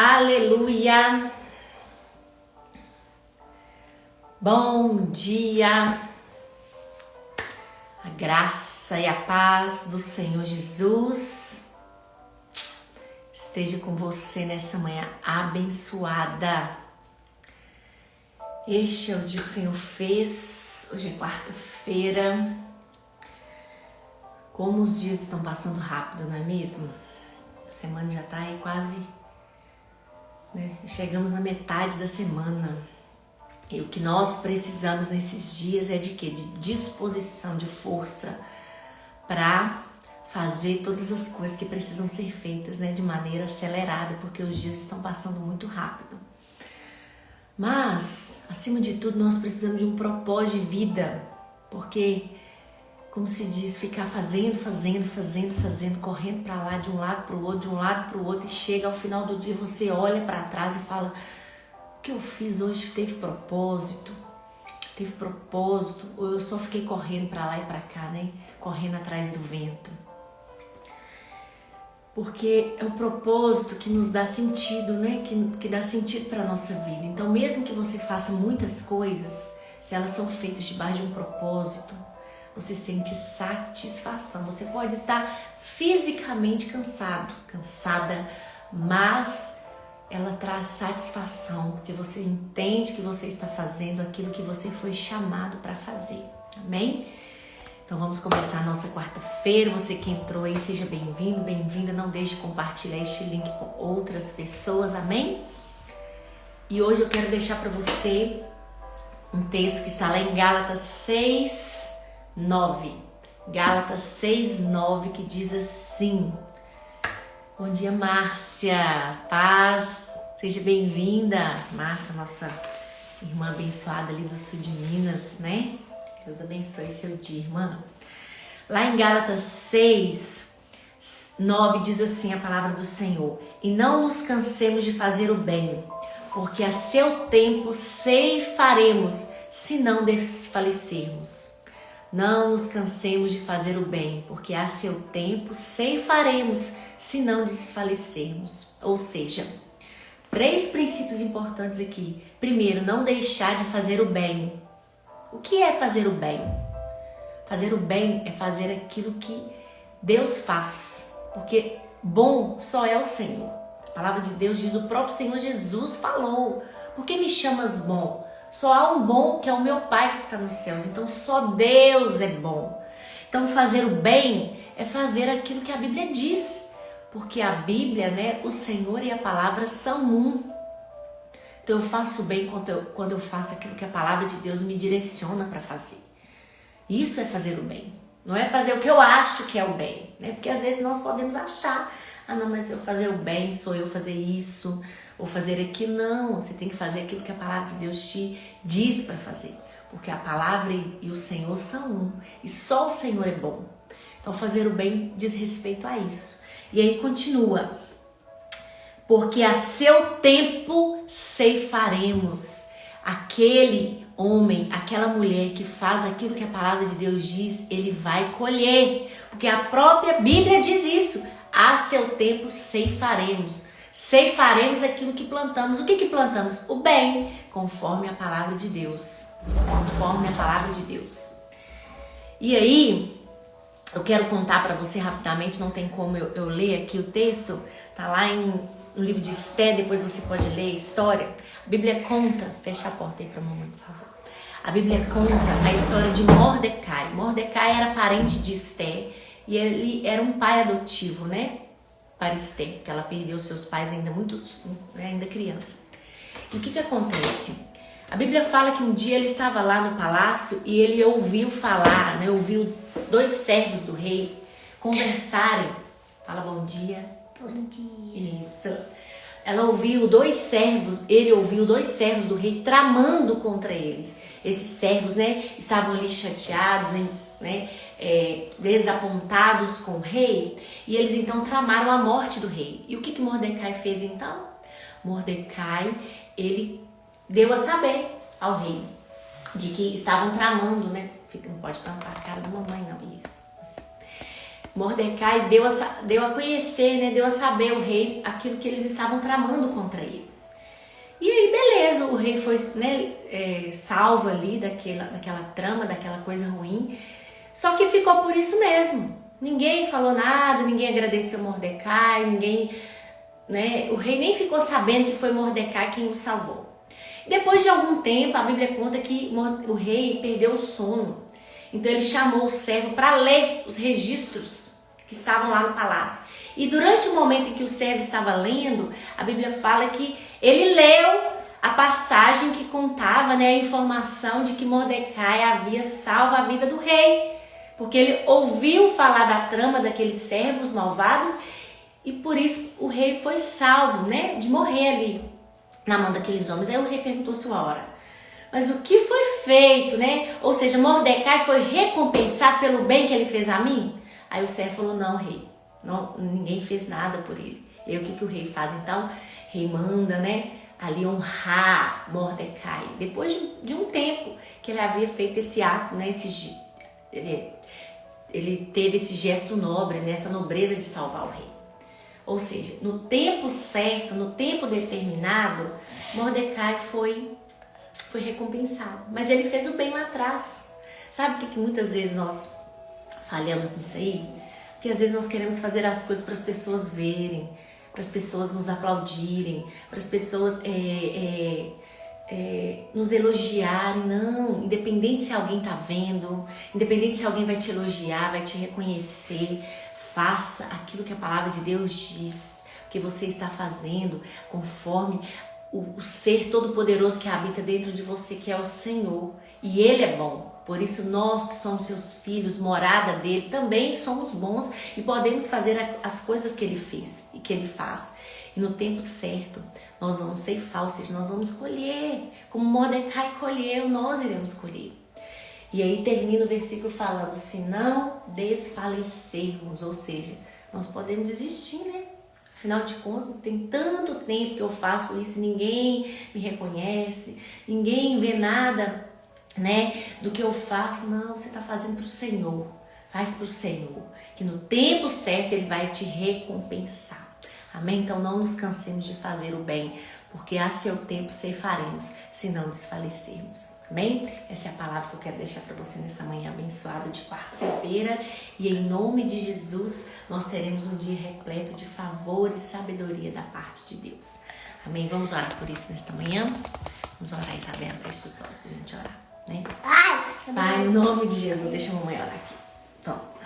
Aleluia! Bom dia! A graça e a paz do Senhor Jesus esteja com você nessa manhã abençoada. Este é o dia que o Senhor fez, hoje é quarta-feira. Como os dias estão passando rápido, não é mesmo? A semana já tá aí quase, né? Chegamos na metade da semana. E o que nós precisamos nesses dias é de quê? De disposição, de força para fazer todas as coisas que precisam ser feitas, né? De maneira acelerada, porque os dias estão passando muito rápido. Mas, acima de tudo, nós precisamos de um propósito de vida, porque, como se diz, ficar fazendo, correndo para lá, de um lado para o outro, e chega ao final do dia, você olha para trás e fala: o que eu fiz hoje teve propósito, ou eu só fiquei correndo para lá e para cá, né? Correndo atrás do vento. Porque é o propósito que nos dá sentido, né? Que dá sentido para a nossa vida. Então, mesmo que você faça muitas coisas, se elas são feitas debaixo de um propósito, você sente satisfação. Você pode estar fisicamente cansada, mas ela traz satisfação, porque você entende que você está fazendo aquilo que você foi chamado para fazer. Amém? Então vamos começar a nossa quarta-feira. Você que entrou aí, seja bem-vindo, bem-vinda. Não deixe de compartilhar este link com outras pessoas. Amém? E hoje eu quero deixar para você um texto que está lá em Gálatas 6:9. Gálatas 6:9, que diz assim: bom dia, Márcia, paz, seja bem-vinda. Márcia, nossa irmã abençoada ali do sul de Minas, né? Deus abençoe seu dia, irmã. Lá em Gálatas 6:9 diz assim a palavra do Senhor: e não nos cansemos de fazer o bem, porque a seu tempo ceifaremos, se não desfalecermos. Não nos cansemos de fazer o bem, porque a seu tempo ceifaremos, se não desfalecermos. Ou seja, 3 princípios importantes aqui. Primeiro, não deixar de fazer o bem. O que é fazer o bem? Fazer o bem é fazer aquilo que Deus faz, porque bom só é o Senhor. A palavra de Deus diz, o próprio Senhor Jesus falou: por que me chamas bom? Só há um bom, que é o meu Pai que está nos céus. Então só Deus é bom. Então fazer o bem é fazer aquilo que a Bíblia diz, porque a Bíblia, né, o Senhor e a palavra são um. Então eu faço o bem quando eu faço aquilo que a palavra de Deus me direciona para fazer. Isso é fazer o bem. Não é fazer o que eu acho que é o bem, né? Porque às vezes nós podemos achar: ah, não, mas eu fazer o bem sou eu fazer isso ou fazer aquilo. Não, você tem que fazer aquilo que a palavra de Deus te diz para fazer, porque a palavra e o Senhor são um, e só o Senhor é bom. Então fazer o bem diz respeito a isso. E aí continua: porque a seu tempo ceifaremos. Aquele homem, aquela mulher que faz aquilo que a palavra de Deus diz, ele vai colher, porque a própria Bíblia diz isso: a seu tempo ceifaremos. Ceifaremos aquilo que plantamos. O que plantamos? O bem, conforme a palavra de Deus. Conforme a palavra de Deus. E aí, eu quero contar para você rapidamente, não tem como eu ler aqui o texto, tá lá no livro de Esté, depois você pode ler a história. A Bíblia conta, fecha a porta aí pra mamãe, por favor. A Bíblia conta a história de Mordecai. Mordecai era parente de Esté e ele era um pai adotivo, né? Para Esté, porque ela perdeu seus pais ainda criança. E o que acontece? A Bíblia fala que um dia ele estava lá no palácio e ele ouviu falar, né? Ouviu 2 servos do rei conversarem. Fala bom dia. Bom dia. Isso. Ele ouviu 2 servos do rei tramando contra ele. Esses servos, né, estavam ali chateados, né, desapontados com o rei, e eles então tramaram a morte do rei. E o que Mordecai fez então? Mordecai, ele deu a saber ao rei de que estavam tramando, né? Não pode tampar a cara da mamãe, não. Isso. Assim. Mordecai deu a conhecer, né? Deu a saber o rei aquilo que eles estavam tramando contra ele. E aí, beleza, o rei foi, né, salvo ali daquela trama, daquela coisa ruim. Só que ficou por isso mesmo. Ninguém falou nada, ninguém agradeceu Mordecai, ninguém, né, o rei nem ficou sabendo que foi Mordecai quem o salvou. Depois de algum tempo, a Bíblia conta que o rei perdeu o sono. Então ele chamou o servo para ler os registros que estavam lá no palácio. E durante o momento em que o servo estava lendo, a Bíblia fala que ele leu a passagem que contava, né, a informação de que Mordecai havia salvo a vida do rei. Porque ele ouviu falar da trama daqueles servos malvados e por isso o rei foi salvo, né, de morrer ali na mão daqueles homens. Aí o rei perguntou sua hora. Mas o que foi feito, né? Ou seja, Mordecai foi recompensado pelo bem que ele fez a mim? Aí o servo falou, não, rei, não, ninguém fez nada por ele. E aí o que o rei faz? Então, o rei manda, né, ali honrar Mordecai. Depois de um tempo que ele havia feito esse ato, né, ele teve esse gesto nobre, né, essa nobreza de salvar o rei. Ou seja, no tempo certo, no tempo determinado, Mordecai foi recompensado. Mas ele fez o bem lá atrás. Sabe o que muitas vezes nós falhamos nisso aí? Porque às vezes nós queremos fazer as coisas para as pessoas verem, para as pessoas nos aplaudirem, para as pessoas nos elogiarem. Não, independente se alguém está vendo, independente se alguém vai te elogiar, vai te reconhecer, faça aquilo que a palavra de Deus diz, que você está fazendo conforme o ser todo-poderoso que habita dentro de você, que é o Senhor. E Ele é bom. Por isso nós que somos seus filhos, morada dele, também somos bons e podemos fazer as coisas que Ele fez e que Ele faz. E no tempo certo, nós vamos ceifar, ou seja, nós vamos colher. Como Mordecai colheu, nós iremos colher. E aí termina o versículo falando, se não desfalecermos, ou seja, nós podemos desistir, né? Afinal de contas, tem tanto tempo que eu faço isso e ninguém me reconhece, ninguém vê nada, né, do que eu faço. Não, você está fazendo para o Senhor, faz para o Senhor, que no tempo certo Ele vai te recompensar. Amém? Então não nos cansemos de fazer o bem, porque a seu tempo ceifaremos, se não desfalecermos. Amém? Essa é a palavra que eu quero deixar para você nessa manhã abençoada de quarta-feira. E em nome de Jesus, nós teremos um dia repleto de favor e sabedoria da parte de Deus. Amém? Vamos orar por isso nesta manhã? Vamos orar, Isabela, feche os olhos para a gente orar, né? Pai, em nome de Jesus, deixa a mamãe orar aqui. Toma.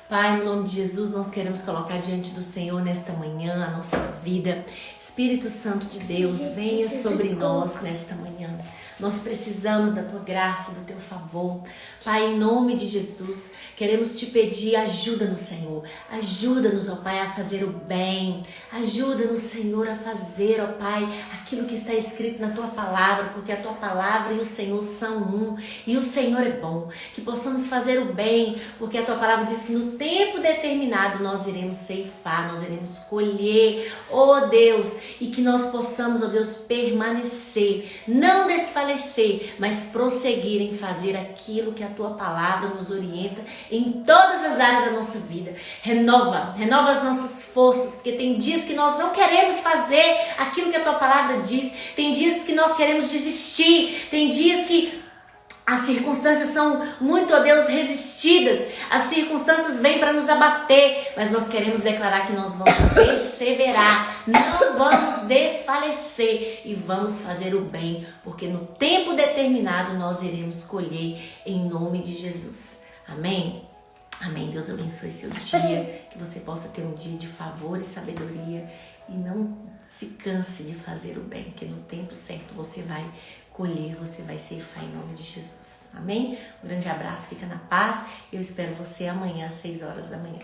Pai, no nome de Jesus, nós queremos colocar diante do Senhor nesta manhã a nossa vida. Espírito Santo de Deus, venha sobre nós nesta manhã. Nós precisamos da Tua graça, do Teu favor. Pai, em nome de Jesus, queremos Te pedir ajuda-nos, Senhor. Ajuda-nos, ó Pai, a fazer o bem. Ajuda-nos, Senhor, a fazer, ó Pai, aquilo que está escrito na Tua palavra, porque a Tua palavra e o Senhor são um. E o Senhor é bom. Que possamos fazer o bem, porque a Tua palavra diz que no tempo determinado nós iremos ceifar, nós iremos colher, ó Deus, e que nós possamos, ó Deus, permanecer, não desfalecer, mas prosseguir em fazer aquilo que a Tua palavra nos orienta em todas as áreas da nossa vida. Renova as nossas forças, porque tem dias que nós não queremos fazer aquilo que a Tua palavra diz, tem dias que nós queremos desistir, tem dias que as circunstâncias são muito, ó Deus, resistidas. As circunstâncias vêm para nos abater, mas nós queremos declarar que nós vamos perseverar, não vamos desfalecer e vamos fazer o bem, porque no tempo determinado nós iremos colher em nome de Jesus. Amém? Amém. Deus abençoe seu dia, que você possa ter um dia de favor e sabedoria e não se canse de fazer o bem, que no tempo certo você vai colher, você vai ceifar em nome de Jesus. Amém? Um grande abraço, fica na paz. Eu espero você amanhã às 6 horas da manhã.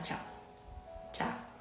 Tchau. Tchau.